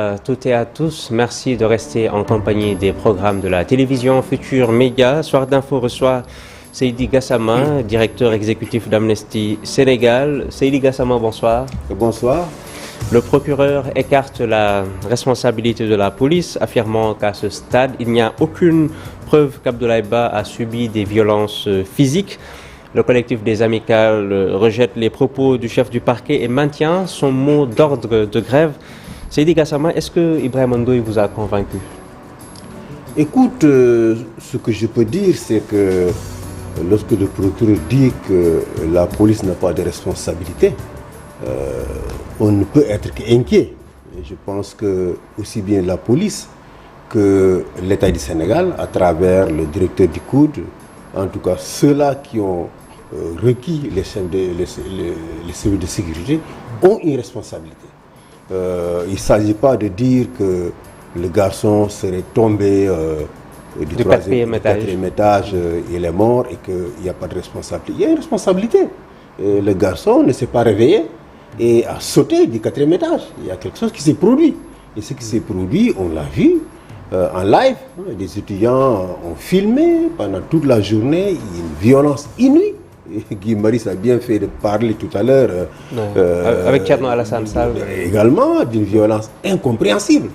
À toutes et à tous, merci de rester en compagnie des programmes de la télévision Futur Média. Soir d'Info reçoit Seydi Gassama, directeur exécutif d'Amnesty Sénégal. Seydi Gassama, bonsoir. Bonsoir. Le procureur écarte la responsabilité de la police, affirmant qu'à ce stade, il n'y a aucune preuve qu'Abdoulaye Ba a subi des violences physiques. Le collectif des amicales rejette les propos du chef du parquet et maintient son mot d'ordre de grève. Seydi Gassama, est-ce que Ibrahima Ndoye vous a convaincu? Écoute, ce que je peux dire, c'est que lorsque le procureur dit que la police n'a pas de responsabilité, on ne peut être qu'inquiet. Je pense que aussi bien la police que l'État du Sénégal, à travers le directeur du COUD, en tout cas ceux-là qui ont requis les services de sécurité, ont une responsabilité. Il ne s'agit pas de dire que le garçon serait tombé du quatrième étage, il est mort et qu'il n'y a pas de responsabilité. Il y a une responsabilité. Le garçon ne s'est pas réveillé et a sauté du quatrième étage. Il y a quelque chose qui s'est produit. Et ce qui s'est produit, on l'a vu en live. Des étudiants ont filmé pendant toute la journée une violence inouïe. Guy Maris a bien fait de parler tout à l'heure avec Thierno Alassane Sall, également d'une violence incompréhensible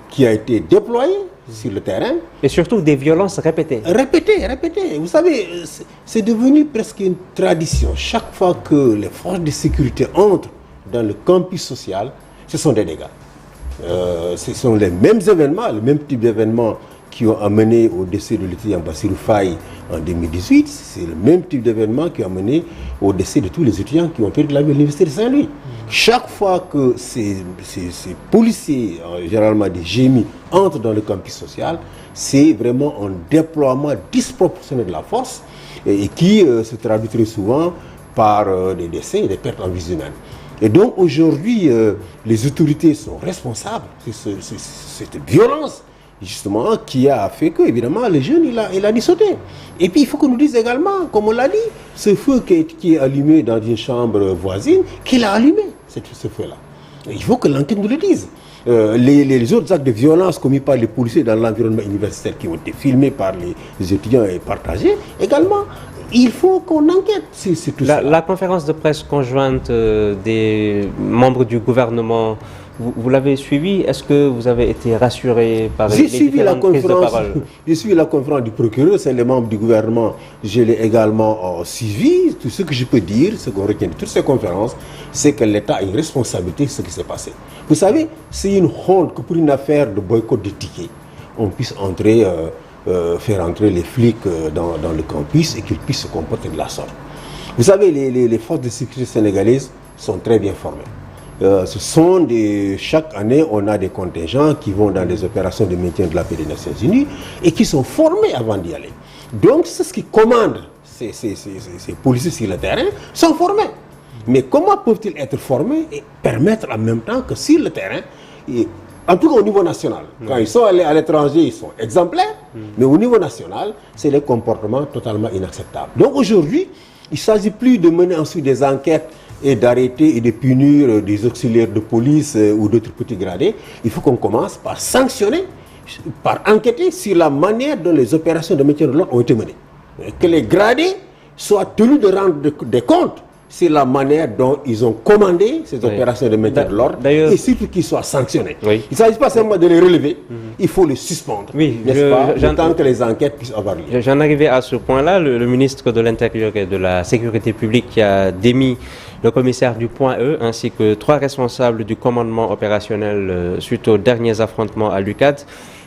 qui a été déployée sur le terrain. Et surtout des violences répétées. Répétées. Vous savez, c'est devenu presque une tradition. Chaque fois que les forces de sécurité entrent dans le campus social, ce sont des dégâts. Ce sont les mêmes événements, le même type d'événements qui ont amené au décès de l'étudiant Bassirou Faye en 2018, c'est le même type d'événement qui a amené au décès de tous les étudiants qui ont perdu la vie à l'université de Saint-Louis. Chaque fois que ces policiers, généralement des GMI, entrent dans le campus social, c'est vraiment un déploiement disproportionné de la force et qui se traduit très souvent par des décès et des pertes en vie humaine. Et donc aujourd'hui, les autorités sont responsables de cette violence, justement, qui a fait que, évidemment, le jeune, il a dû sauter. Et puis, il faut qu'on nous dise également, comme on l'a dit, ce feu qui est allumé dans une chambre voisine, qui l'a allumé, ce feu-là. Il faut que l'enquête nous le dise. Les autres actes de violence commis par les policiers dans l'environnement universitaire qui ont été filmés par les étudiants et partagés, également, il faut qu'on enquête sur tout ça. La conférence de presse conjointe des membres du gouvernement, vous l'avez suivi? Est-ce que vous avez été rassuré par les différentes prises de parole? J'ai suivi la conférence du procureur, c'est les membres du gouvernement. Je l'ai également suivi. Tout ce que je peux dire, ce qu'on retient de toutes ces conférences, c'est que l'État a une responsabilité sur ce qui s'est passé. Vous savez, c'est une honte que pour une affaire de boycott de tickets, on puisse faire entrer les flics dans le campus et qu'ils puissent se comporter de la sorte. Vous savez, les forces de sécurité sénégalaises sont très bien formées. Chaque année, on a des contingents qui vont dans des opérations de maintien de la paix des Nations Unies et qui sont formés avant d'y aller. Donc, c'est ce qui commande ces policiers sur le terrain, sont formés. Mais comment peuvent-ils être formés et permettre en même temps que sur le terrain, en tout cas au niveau national, quand ils sont allés à l'étranger, ils sont exemplaires, mais au niveau national, c'est des comportements totalement inacceptables. Donc aujourd'hui, il ne s'agit plus de mener ensuite des enquêtes et d'arrêter et de punir des auxiliaires de police ou d'autres petits gradés. Il faut qu'on commence par sanctionner, par enquêter sur la manière dont les opérations de maintien de l'ordre ont été menées. Que les gradés soient tenus de rendre des comptes sur la manière dont ils ont commandé ces opérations de maintien de l'ordre et surtout qu'ils soient sanctionnés. Il ne s'agit pas seulement de les relever, il faut les suspendre. N'est-ce pas, tant que les enquêtes puissent avoir lieu. J'en arrivais à ce point-là. Le ministre de l'Intérieur et de la Sécurité publique qui a démis le commissaire du Point E ainsi que 3 responsables du commandement opérationnel suite aux derniers affrontements à l'UCAD.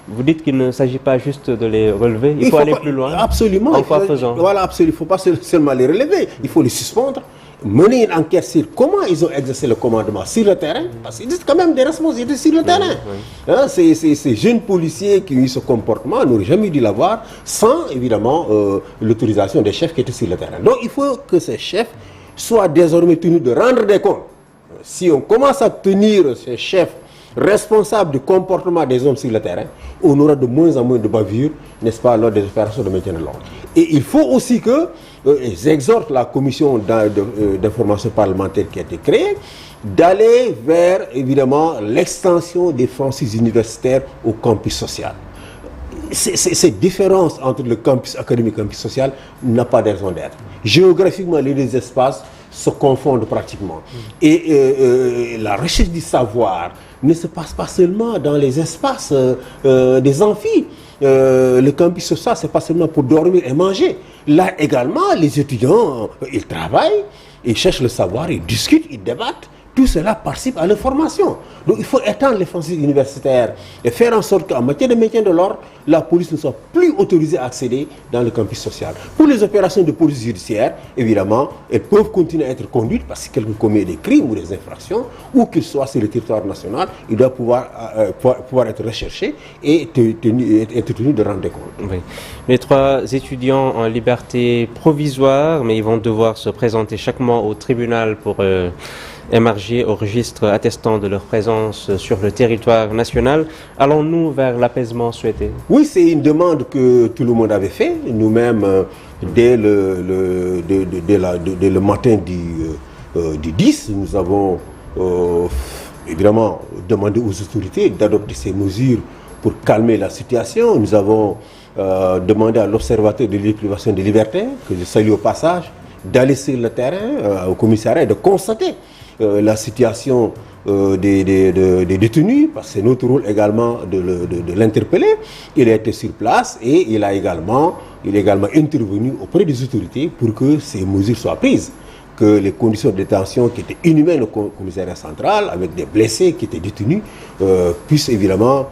Vous dites qu'il ne s'agit pas juste de les relever, il faut aller plus loin. Absolument. En quoi faisant? Voilà, absolument. Il ne faut pas seulement les relever, il faut les suspendre, mener une enquête sur comment ils ont exercé le commandement sur le terrain, parce qu'ils ont quand même des responsabilités sur le terrain. Hein, ces jeunes policiers qui ont eu ce comportement n'auraient jamais dû l'avoir sans, évidemment, l'autorisation des chefs qui étaient sur le terrain. Donc, il faut que ces chefs soient désormais tenus de rendre des comptes. Si on commence à tenir ces chefs responsables du comportement des hommes sur le terrain, on aura de moins en moins de bavures, n'est-ce pas, lors des opérations de maintien de l'ordre. Et il faut aussi qu'ils exhortent la commission d'information parlementaire qui a été créée d'aller vers, évidemment, l'extension des franchises universitaires au campus social. Cette différence entre le campus académique et le campus social n'a pas de raison d'être. Géographiquement, les deux espaces se confondent pratiquement. Et la recherche du savoir ne se passe pas seulement dans les espaces des amphis. Le campus social, c'est pas seulement pour dormir et manger. Là également, les étudiants, ils travaillent, ils cherchent le savoir, ils discutent, ils débattent. Tout cela participe à leur formation. Donc il faut étendre les franchises universitaires et faire en sorte qu'en matière de maintien de l'ordre, la police ne soit plus autorisée à accéder dans le campus social. Pour les opérations de police judiciaire, évidemment, elles peuvent continuer à être conduites parce que quelqu'un commet des crimes ou des infractions, ou qu'il soit sur le territoire national, il doit pouvoir être recherché et être tenu de rendre compte. Oui. Les 3 étudiants en liberté provisoire, mais ils vont devoir se présenter chaque mois au tribunal pour émarger au registre attestant de leur présence sur le territoire national. Allons-nous vers l'apaisement souhaité? Oui, c'est une demande que tout le monde avait fait. Nous-mêmes, dès le matin du 10, nous avons évidemment demandé aux autorités d'adopter ces mesures pour calmer la situation. Nous avons demandé à l'Observatoire de la privation de liberté, que je salue au passage, d'aller sur le terrain, au commissariat, et de constater la situation des détenus, parce que c'est notre rôle également de l'interpeller. Il a été sur place et il est également intervenu auprès des autorités pour que ces mesures soient prises, que les conditions de détention qui étaient inhumaines au commissariat central, avec des blessés qui étaient détenus, puissent évidemment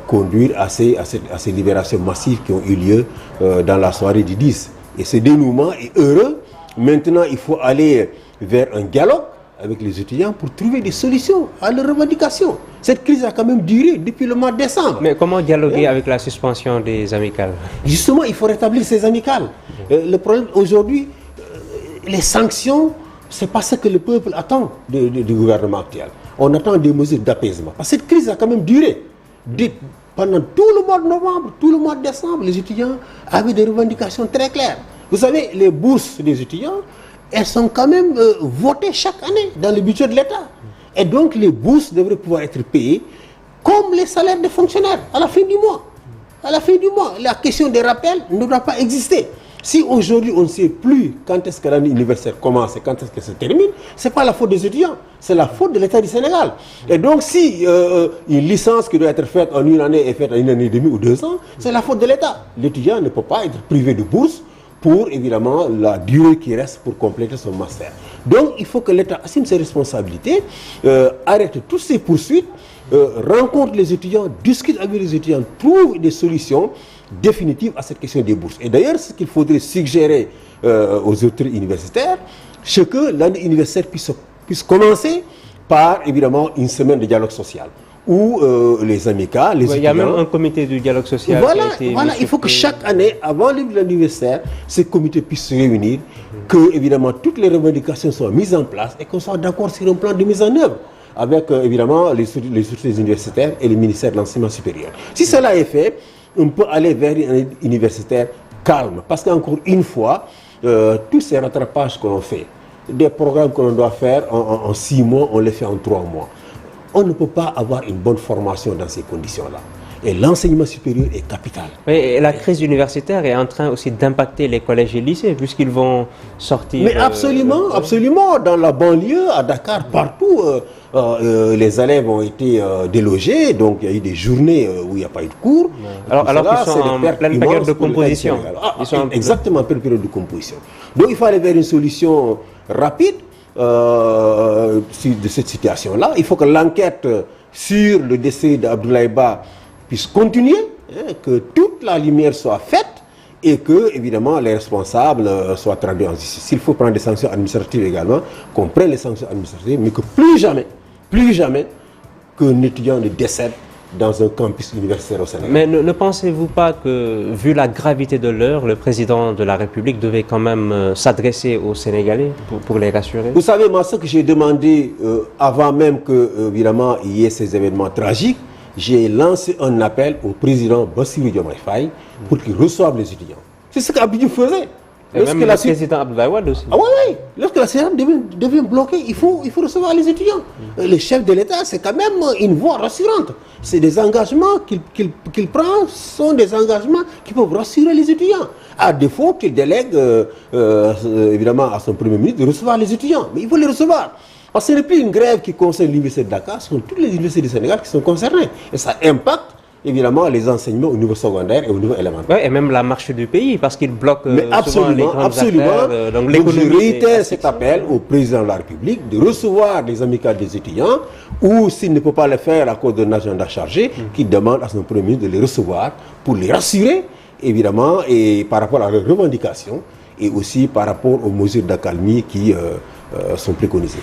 conduire à ces libérations massives qui ont eu lieu dans la soirée du 10. Et ce dénouement est heureux. Maintenant, il faut aller vers un dialogue avec les étudiants pour trouver des solutions à leurs revendications. Cette crise a quand même duré depuis le mois de décembre. Mais comment dialoguer avec la suspension des amicales? Justement, il faut rétablir ces amicales. Le problème aujourd'hui, les sanctions, c'est pas ce que le peuple attend du gouvernement actuel. On attend des mesures d'apaisement. Parce que cette crise a quand même duré. Pendant tout le mois de novembre, tout le mois de décembre, les étudiants avaient des revendications très claires. Vous savez, les bourses des étudiants, elles sont quand même votées chaque année dans le budget de l'État. Et donc les bourses devraient pouvoir être payées comme les salaires des fonctionnaires à la fin du mois. À la fin du mois, la question des rappels ne doit pas exister. Si aujourd'hui on ne sait plus quand est-ce que l'année universitaire commence et quand est-ce qu'elle se termine, ce n'est pas la faute des étudiants, c'est la faute de l'État du Sénégal. Et donc si une licence qui doit être faite en une année est faite en une année et demie ou 2 ans, c'est la faute de l'État. L'étudiant ne peut pas être privé de bourse pour évidemment la durée qui reste pour compléter son master. Donc il faut que l'État assume ses responsabilités, arrête toutes ces poursuites, rencontre les étudiants, discute avec les étudiants, trouve des solutions définitives à cette question des bourses. Et d'ailleurs, ce qu'il faudrait suggérer aux autorités universitaires, c'est que l'année universitaire puisse commencer par évidemment une semaine de dialogue social, où les amicales, les étudiants... Il y a même un comité de dialogue social. Voilà, il faut que chaque année, avant l'anniversaire, ces comités puissent se réunir, que évidemment toutes les revendications soient mises en place et qu'on soit d'accord sur un plan de mise en œuvre avec évidemment les autorités universitaires et le ministère de l'enseignement supérieur. Si cela est fait, on peut aller vers une année universitaire calme, parce qu'encore une fois, tous ces rattrapages que l'on fait, des programmes que l'on doit faire en 6 mois, on les fait en 3 mois. On ne peut pas avoir une bonne formation dans ces conditions-là. Et l'enseignement supérieur est capital. Et la crise universitaire est en train aussi d'impacter les collèges et lycées, puisqu'ils vont sortir... Mais absolument, absolument. Dans la banlieue, à Dakar, partout, les élèves ont été délogés. Donc il y a eu des journées où il n'y a pas eu de cours. Alors qu'ils sont en pleine période de composition. Exactement, en pleine période de composition. Donc il faut aller vers une solution rapide de cette situation-là. Il faut que l'enquête sur le décès d'Abdoulaye Ba puisse continuer, que toute la lumière soit faite et que, évidemment, les responsables soient traduits en justice. S'il faut prendre des sanctions administratives également, qu'on prenne les sanctions administratives, mais que plus jamais qu'un étudiant ne décède dans un campus universitaire au Sénégal. Mais ne pensez-vous pas que, vu la gravité de l'heure, le président de la République devait quand même s'adresser aux Sénégalais pour les rassurer? Vous savez, moi, ce que j'ai demandé avant même que, évidemment, il y ait ces événements tragiques, j'ai lancé un appel au président Bassirou Diomaye Faye pour qu'il reçoive les étudiants. C'est ce qu'Abidou faisait. Et même le président Abdoulaye Wade aussi. Ah oui. Lorsque la CEDEAO devient bloquée, il faut recevoir les étudiants. Le chef de l'État, c'est quand même une voix rassurante. C'est des engagements qu'il prend, sont des engagements qui peuvent rassurer les étudiants. À défaut qu'il délègue évidemment à son Premier ministre de recevoir les étudiants. Mais il faut les recevoir. Parce que ce n'est plus une grève qui concerne l'université de Dakar, ce sont toutes les universités du Sénégal qui sont concernées. Et ça impacte évidemment les enseignements au niveau secondaire et au niveau élémentaire. Ouais, et même la marche du pays, parce qu'il bloque souvent les grandes artères. Donc je réitère cet appel au président de la République de recevoir les amicales des étudiants, ou s'il ne peut pas le faire à cause d'un agenda chargé, qu'il demande à son Premier ministre de les recevoir pour les rassurer, évidemment, et par rapport à leurs revendications, et aussi par rapport aux mesures d'accalmie qui sont préconisées.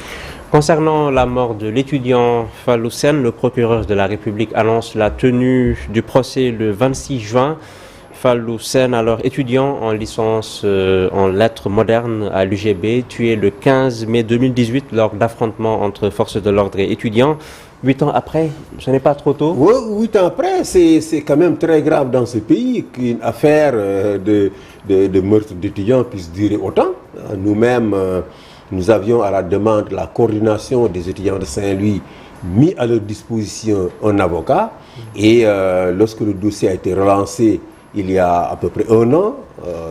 Concernant la mort de l'étudiant Fallou Sène, le procureur de la République annonce la tenue du procès le 26 juin. Fallou Sène, alors étudiant en licence en lettres modernes à l'UGB, tué le 15 mai 2018 lors d'affrontements entre forces de l'ordre et étudiants. 8 ans après, ce n'est pas trop tôt? Oui, 8 ans après, c'est quand même très grave dans ce pays qu'une affaire de meurtre d'étudiants puisse durer autant. Nous-mêmes, nous avions à la demande de la coordination des étudiants de Saint-Louis mis à leur disposition un avocat. Et lorsque le dossier a été relancé il y a à peu près 1 an,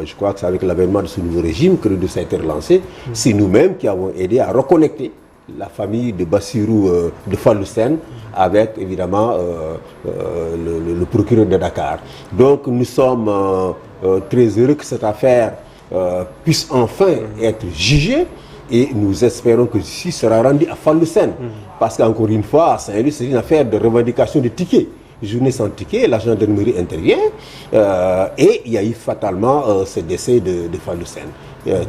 je crois que c'est avec l'avènement de ce nouveau régime que le dossier a été relancé, c'est nous-mêmes qui avons aidé à reconnecter la famille de Bassirou de Fallou Sène avec évidemment le procureur de Dakar. Donc nous sommes très heureux que cette affaire puisse enfin être jugée. Et nous espérons que ceci sera rendu à Fallou Sène. Parce qu'encore une fois, à Saint-Louis, c'est une affaire de revendication de tickets. Journée sans ticket, la gendarmerie intervient et il y a eu fatalement ce décès de Fallou Sène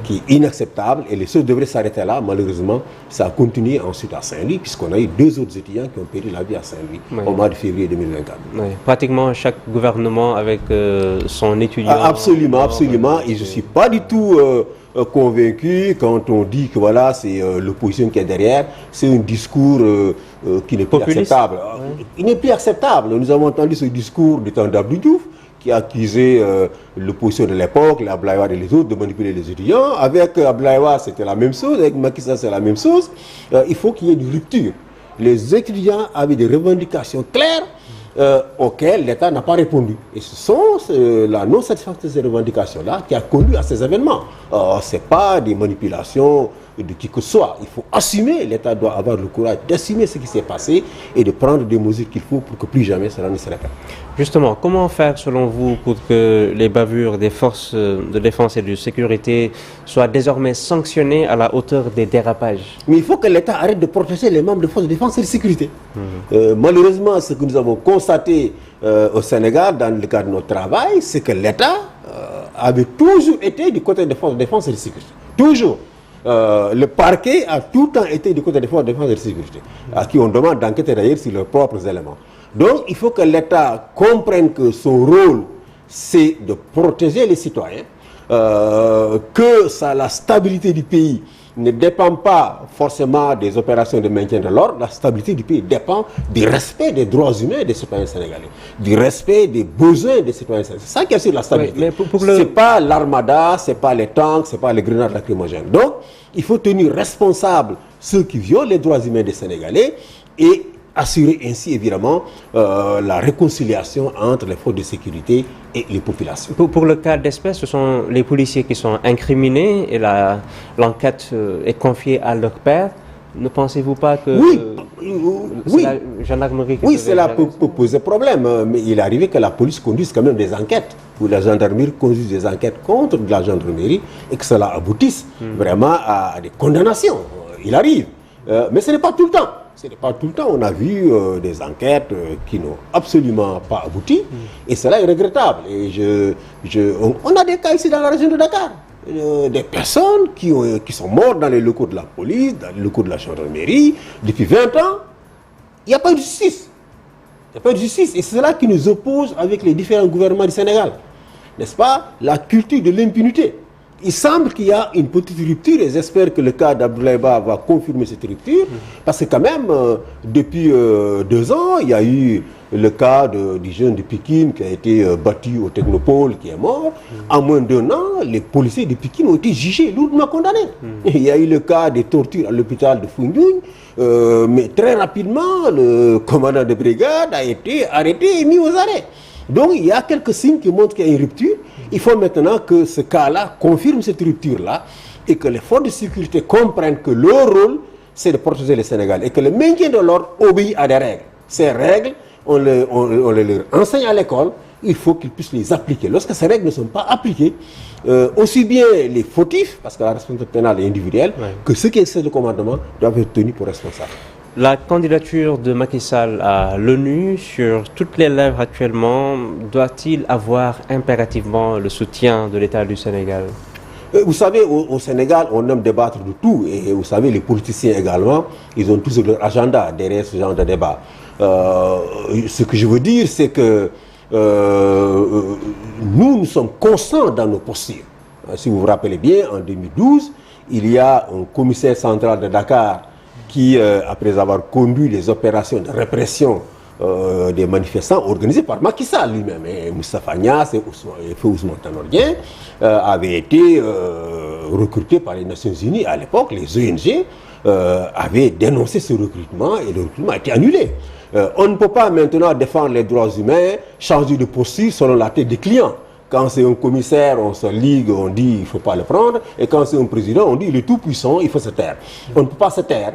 qui est inacceptable, et les choses devraient s'arrêter là. Malheureusement, ça a continué ensuite à Saint-Louis, puisqu'on a eu 2 autres étudiants qui ont perdu la vie à Saint-Louis au mois de février 2024. Oui. Pratiquement chaque gouvernement avec son étudiant. Absolument, absolument. Et je ne suis pas du tout convaincu quand on dit que voilà, c'est l'opposition qui est derrière. C'est un discours qui n'est plus acceptable. Il n'est plus acceptable. Nous avons entendu ce discours du temps d'Abdou Diouf qui a accusé l'opposition de l'époque, les Abdoulaye Wade et les autres, de manipuler les étudiants. Avec Abdoulaye Wade, c'était la même chose. Avec Macky Sall, c'est la même chose. Il faut qu'il y ait une rupture. Les étudiants avaient des revendications claires auxquelles l'État n'a pas répondu. Et ce sont la non-satisfaction de ces revendications-là qui a conduit à ces événements. Ce n'est pas des manipulations de qui que ce soit. Il faut assumer, l'État doit avoir le courage d'assumer ce qui s'est passé et de prendre des mesures qu'il faut pour que plus jamais cela ne se répète. Justement, comment faire selon vous pour que les bavures des forces de défense et de sécurité soient désormais sanctionnées à la hauteur des dérapages? Mais il faut que l'État arrête de protéger les membres des forces de défense et de sécurité. Malheureusement, ce que nous avons constaté au Sénégal dans le cadre de notre travail, c'est que l'État avait toujours été du côté des forces de défense et de sécurité. Toujours. Le parquet a tout le temps été du côté des forces de défense et de sécurité, à qui on demande d'enquêter d'ailleurs sur leurs propres éléments. Donc il faut que l'État comprenne que son rôle, c'est de protéger les citoyens, que la stabilité du pays ne dépend pas forcément des opérations de maintien de l'ordre. La stabilité du pays dépend du respect des droits humains des citoyens sénégalais, du respect des besoins des citoyens sénégalais. C'est ça qui assure la stabilité. Oui, ce n'est pas l'armada, ce n'est pas les tanks, ce n'est pas les grenades lacrymogènes. Donc, il faut tenir responsables ceux qui violent les droits humains des Sénégalais et assurer ainsi évidemment la réconciliation entre les forces de sécurité et les populations. Pour le cas d'espèce, ce sont les policiers qui sont incriminés et l'enquête est confiée à leur père. Ne pensez-vous pas que la gendarmerie... Oui, cela peut poser problème, mais il est arrivé que la police conduise quand même des enquêtes, ou la gendarmerie conduise des enquêtes contre la gendarmerie et que cela aboutisse vraiment à des condamnations. Il arrive, mais ce n'est pas tout le temps. Ce n'est pas tout le temps. On a vu des enquêtes qui n'ont absolument pas abouti. Et cela est regrettable. Et on a des cas ici dans la région de Dakar. Des personnes qui sont mortes dans les locaux de la police, dans les locaux de la gendarmerie. Depuis 20 ans, il n'y a pas de justice. Il n'y a pas de justice. Et c'est cela qui nous oppose avec les différents gouvernements du Sénégal. N'est-ce pas? La culture de l'impunité. il semble qu'il y a une petite rupture et j'espère que le cas d'Abdoulaye Ba va confirmer cette rupture parce que quand même depuis 2 ans il y a eu le cas du jeune de Pikine qui a été battu au Technopole qui est mort. En moins d'1 an les policiers de Pikine ont été jugés lourdement condamnés. Il y a eu le cas des tortures à l'hôpital de Foundiougne mais très rapidement le commandant de brigade a été arrêté et mis aux arrêts. Donc il y a quelques signes qui montrent qu'il y a une rupture. Il faut maintenant que ce cas-là confirme cette rupture-là et que les forces de sécurité comprennent que leur rôle, c'est de protéger les Sénégalais et que le maintien de l'ordre obéit à des règles. Ces règles, on les leur enseigne à l'école, il faut qu'ils puissent les appliquer. Lorsque ces règles ne sont pas appliquées, aussi bien les fautifs, parce que la responsabilité pénale est individuelle, que ceux qui exercent le commandement doivent être tenus pour responsables. La candidature de Macky Sall à l'ONU sur toutes les lèvres actuellement, doit-il avoir impérativement le soutien de l'État du Sénégal? Vous savez, au Sénégal, on aime débattre de tout. Et vous savez, les politiciens également, ils ont tous leur agenda derrière ce genre de débat. Ce que je veux dire, c'est que nous sommes constants dans nos postures. Si vous vous rappelez bien, en 2012, il y a un commissaire central de Dakar qui, après avoir conduit les opérations de répression des manifestants organisées par Macky Sall lui-même, et Moustapha Niasse et Ousmane Tanor Dieng, avaient été recrutés par les Nations Unies. À l'époque, les ONG avaient dénoncé ce recrutement et le recrutement a été annulé. On ne peut pas maintenant défendre les droits humains, changer de posture selon la tête des clients. Quand c'est un commissaire, on se ligue, on dit il ne faut pas le prendre. Et quand c'est un président, on dit il est tout puissant, il faut se taire. On ne peut pas se taire.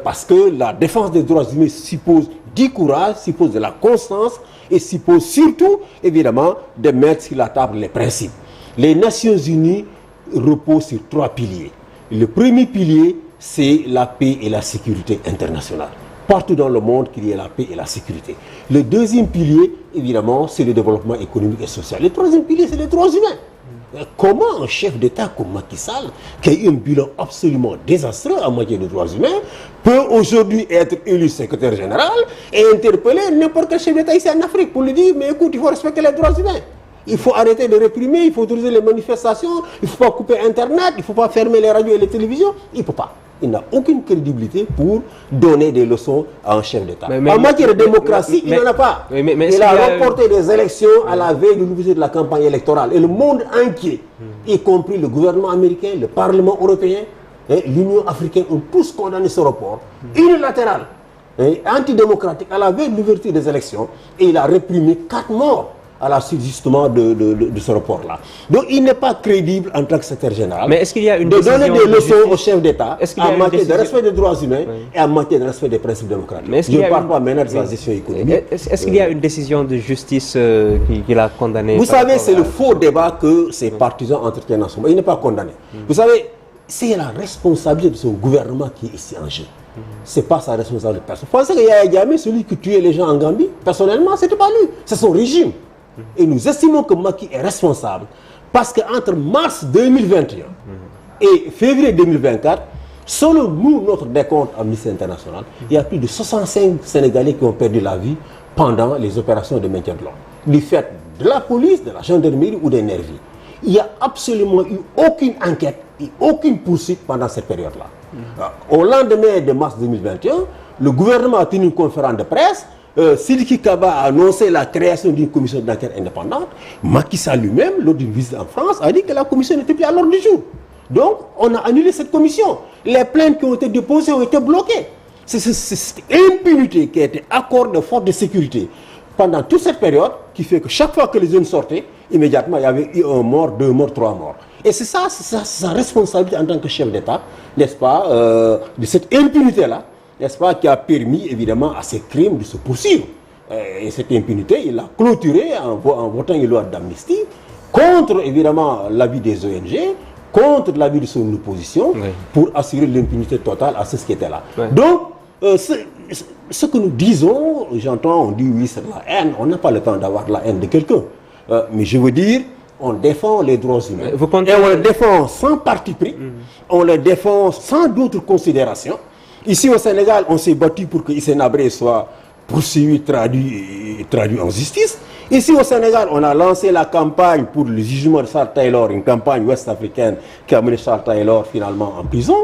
Parce que la défense des droits humains suppose du courage, suppose de la constance et suppose surtout, évidemment, de mettre sur la table les principes. Les Nations Unies reposent sur 3 piliers. Le premier pilier, c'est la paix et la sécurité internationale. Partout dans le monde, qu'il y ait la paix et la sécurité. Le deuxième pilier, évidemment, c'est le développement économique et social. Le troisième pilier, c'est les droits humains. Comment un chef d'État comme Macky Sall, qui a eu un bilan absolument désastreux en matière de droits humains, peut aujourd'hui être élu secrétaire général et interpeller n'importe quel chef d'État ici en Afrique pour lui dire mais écoute, il faut respecter les droits humains. Il faut arrêter de réprimer, il faut autoriser les manifestations, il ne faut pas couper Internet, il ne faut pas fermer les radios et les télévisions. Il ne peut pas. Il n'a aucune crédibilité pour donner des leçons à un chef d'État. En matière de démocratie, il n'en a pas. Il a reporté des élections à la veille de l'ouverture de la campagne électorale. Et le monde entier, y compris le gouvernement américain, le Parlement européen, l'Union africaine, ont tous condamné ce report unilatéral et antidémocratique à la veille de l'ouverture des élections. Et il a réprimé 4 morts à la suite justement de ce report-là. Donc il n'est pas crédible en tant que secrétaire général. Mais est-ce qu'il y a une de donner des leçons au chef d'État en matière de respect des droits humains et en matière de respect des principes démocratiques? Je ne parle pas maintenant de sa gestion économique. Est-ce qu'il y a une décision de justice qui l'a condamné? Vous savez, c'est le faux débat que ces partisans entretiennent en ce moment. Il n'est pas condamné. Vous savez, c'est la responsabilité de son gouvernement qui est ici en jeu. Ce n'est pas sa responsabilité personnelle. Vous pensez que Yaya Jammeh, celui qui tuait les gens en Gambie, personnellement, ce n'était pas lui. C'est son régime. Et nous estimons que Macky est responsable parce qu'entre mars 2021 et février 2024, selon nous, notre décompte Amnesty International, il y a plus de 65 Sénégalais qui ont perdu la vie pendant les opérations de maintien de l'ordre. Du fait de la police, de la gendarmerie ou des nervis. Il n'y a absolument eu aucune enquête et aucune poursuite pendant cette période-là. Au lendemain de mars 2021, le gouvernement a tenu une conférence de presse. Sidiki Kaba a annoncé la création d'une commission d'enquête indépendante. Macky Sall lui-même, lors d'une visite en France, a dit que la commission n'était plus à l'ordre du jour. Donc, on a annulé cette commission. Les plaintes qui ont été déposées ont été bloquées. C'est cette impunité qui a été accordée aux forces de sécurité pendant toute cette période qui fait que chaque fois que les jeunes sortaient, immédiatement, il y avait eu 1 mort, 2 morts, 3 morts. Et c'est ça, sa responsabilité en tant que chef d'État, n'est-ce pas, de cette impunité-là, n'est-ce pas, qui a permis évidemment à ces crimes de se poursuivre. Et cette impunité, il l'a clôturée en votant une loi d'amnistie contre évidemment l'avis des ONG, contre l'avis de son opposition, pour assurer l'impunité totale à ceux qui étaient là. Donc, ce que nous disons, j'entends, on dit oui, c'est de la haine, on n'a pas le temps d'avoir de la haine de quelqu'un. Mais je veux dire, on défend les droits humains. Et on les défend sans parti pris, on les défend sans d'autres considérations. Ici au Sénégal, on s'est battu pour que Hissène Habré soit poursuivi, traduit en justice. Ici au Sénégal, on a lancé la campagne pour le jugement de Charles Taylor, une campagne ouest-africaine qui a mené Charles Taylor finalement en prison.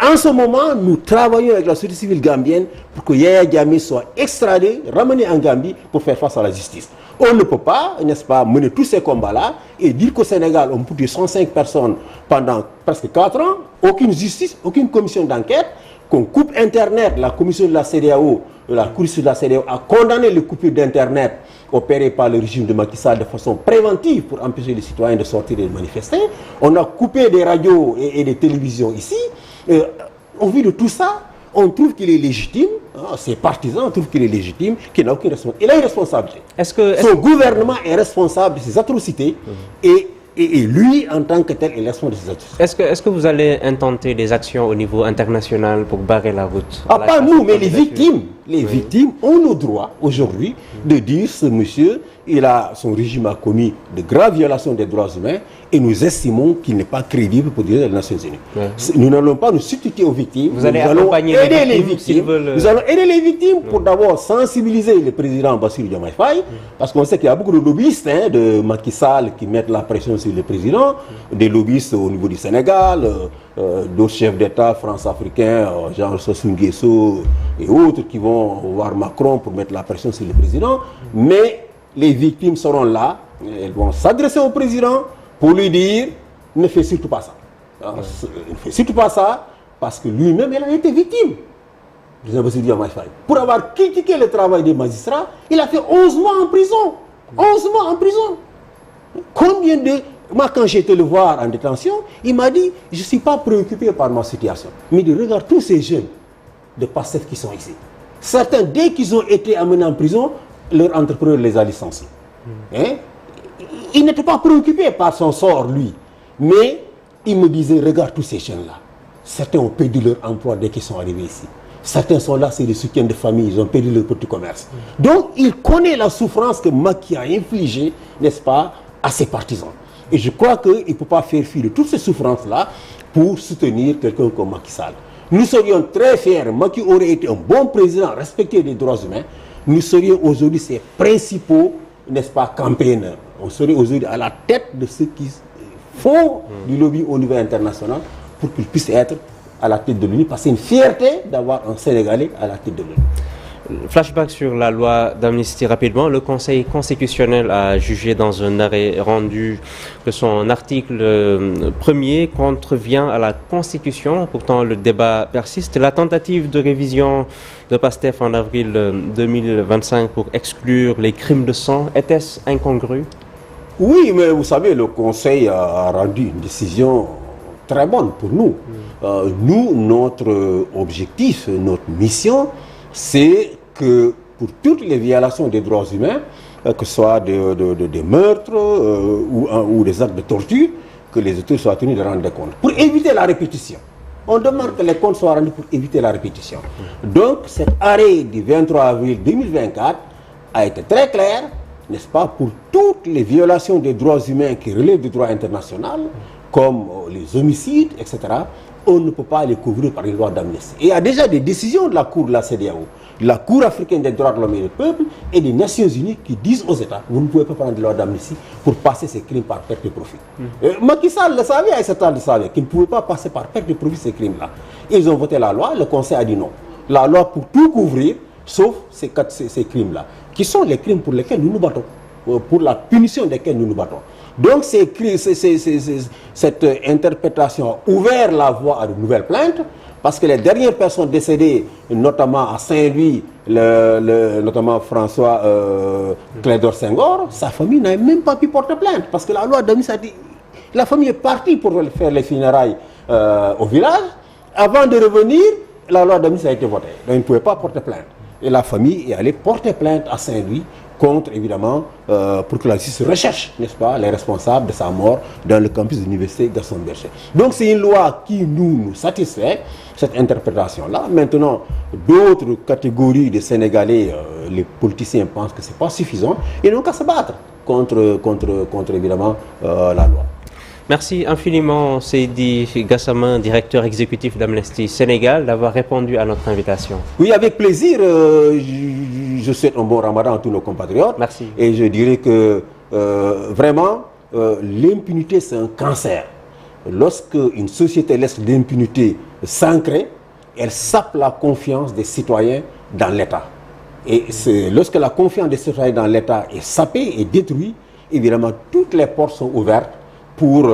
En ce moment, nous travaillons avec la société civile gambienne pour que Yaya Jammeh soit extradé, ramené en Gambie pour faire face à la justice. On ne peut pas, n'est-ce pas, mener tous ces combats-là et dire qu'au Sénégal, on peut tuer 105 personnes pendant presque 4 ans, aucune justice, aucune commission d'enquête, qu'on coupe Internet. La commission de la CEDEAO, la Cour de la CEDEAO a condamné le coupure d'Internet opéré par le régime de Macky Sall de façon préventive pour empêcher les citoyens de sortir et de manifester. On a coupé des radios et des télévisions ici. Au vu de tout ça, on trouve qu'il est légitime, ses partisans trouvent qu'il est légitime, qu'il n'a aucune responsabilité. Il a une responsabilité. Son gouvernement est responsable de ces atrocités et lui, en tant que tel, est responsable de ces atrocités. Est-ce que vous allez intenter des actions au niveau international pour barrer la route? Pas nous, mais les victimes. Les victimes ont le droit aujourd'hui de dire ce monsieur, son régime a commis de graves violations des droits humains et nous estimons qu'il n'est pas crédible pour diriger les Nations Unies. Nous n'allons pas nous substituer aux victimes. Vous allez accompagner les victimes. Nous allons aider les victimes pour d'abord sensibiliser le président Bassirou Diomaye Faye, parce qu'on sait qu'il y a beaucoup de lobbyistes de Macky Sall qui mettent la pression sur le président, des lobbyistes au niveau du Sénégal, d'autres chefs d'État france-africains, genre Sassou Nguesso et autres qui vont voir Macron pour mettre la pression sur le président. Mais les victimes seront là, elles vont s'adresser au président pour lui dire ne fais surtout pas ça. Ne fais surtout pas ça parce que lui-même, il a été victime. Pour avoir critiqué le travail des magistrats, il a fait 11 mois en prison. 11 mois en prison. Combien de... Moi, quand j'ai été le voir en détention, il m'a dit, je ne suis pas préoccupé par ma situation. Mais il dit, regarde tous ces jeunes de PASTEF qui sont ici. Certains, dès qu'ils ont été amenés en prison, leur entrepreneur les a licenciés. Il n'était pas préoccupé par son sort, lui. Mais il me disait, regarde tous ces jeunes-là. Certains ont perdu leur emploi dès qu'ils sont arrivés ici. Certains sont là, c'est des soutiens de famille, ils ont perdu leur petit commerce. Donc, il connaît la souffrance que Macky a infligée, n'est-ce pas, à ses partisans. Et je crois qu'il ne peut pas faire fi de toutes ces souffrances-là pour soutenir quelqu'un comme Macky Sall. Nous serions très fiers. Macky aurait été un bon président, respecté des droits humains. Nous serions aujourd'hui ses principaux, n'est-ce pas, campaigneurs. On serait aujourd'hui à la tête de ceux qui font du lobby au niveau international pour qu'il puisse être à la tête de l'ONU. Parce que c'est une fierté d'avoir un Sénégalais à la tête de l'ONU. Flashback sur la loi d'amnistie rapidement. Le Conseil constitutionnel a jugé dans un arrêt rendu que son article premier contrevient à la Constitution. Pourtant, le débat persiste. La tentative de révision de PASTEF en avril 2025 pour exclure les crimes de sang, était-ce incongru? Oui, mais vous savez, le Conseil a rendu une décision très bonne pour nous. Nous, notre objectif, notre mission, c'est que pour toutes les violations des droits humains, que ce soit des meurtres ou des actes de torture, que les auteurs soient tenus de rendre des comptes. Pour éviter la répétition. On demande que les comptes soient rendus pour éviter la répétition. Donc cet arrêt du 23 avril 2024 a été très clair, n'est-ce pas, pour toutes les violations des droits humains qui relèvent du droit international, comme les homicides, etc., on ne peut pas les couvrir par une loi d'amnistie. Et il y a déjà des décisions de la Cour de la CEDEAO, de la Cour africaine des droits de l'homme et du peuple et des Nations Unies qui disent aux États, vous ne pouvez pas prendre de loi d'amnistie pour passer ces crimes par perte de profit. Macky Sall le savait, à cet le savait, qu'il ne pouvait pas passer par perte de profit ces crimes-là. Ils ont voté la loi, le Conseil a dit non. La loi pour tout couvrir, sauf ces crimes-là, qui sont les crimes pour lesquels nous nous battons, pour la punition desquels nous nous battons. Donc cette interprétation a ouvert la voie à de nouvelles plaintes, parce que les dernières personnes décédées, notamment à Saint-Louis, notamment François Clédor Senghor, sa famille n'a même pas pu porter plainte, parce que la loi d'amnistie a dit, la famille est partie pour faire les funérailles au village. Avant de revenir, la loi d'amnistie a été votée, donc ils ne pouvaient pas porter plainte. Et la famille est allée porter plainte à Saint-Louis, contre, évidemment, pour que la justice recherche, n'est-ce pas, les responsables de sa mort dans le campus de l'université Gaston Berger. Donc c'est une loi qui nous satisfait, cette interprétation-là. Maintenant, d'autres catégories de Sénégalais, les politiciens pensent que ce n'est pas suffisant, et n'ont qu'à se battre contre évidemment, la loi. Merci infiniment Seydi Gassama, directeur exécutif d'Amnesty Sénégal, d'avoir répondu à notre invitation. Oui, avec plaisir. Je souhaite un bon ramadan à tous nos compatriotes. Merci. Et je dirais que vraiment, l'impunité, c'est un cancer. Lorsque une société laisse l'impunité s'ancrer, elle sape la confiance des citoyens dans l'État. Et lorsque la confiance des citoyens dans l'État est sapée et détruite, évidemment, toutes les portes sont ouvertes pour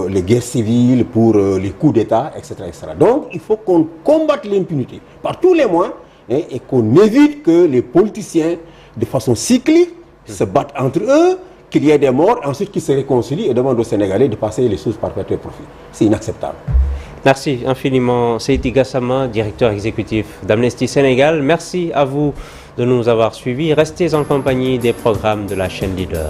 les guerres civiles, pour les coups d'État, etc., etc. Donc, il faut qu'on combatte l'impunité par tous les moyens, hein, et qu'on évite que les politiciens, de façon cyclique, se battent entre eux, qu'il y ait des morts, ensuite qu'ils se réconcilient et demandent aux Sénégalais de passer les choses par perpétuel profit. C'est inacceptable. Merci infiniment Seydi Gassama, directeur exécutif d'Amnesty Sénégal. Merci à vous de nous avoir suivis. Restez en compagnie des programmes de la chaîne Leader.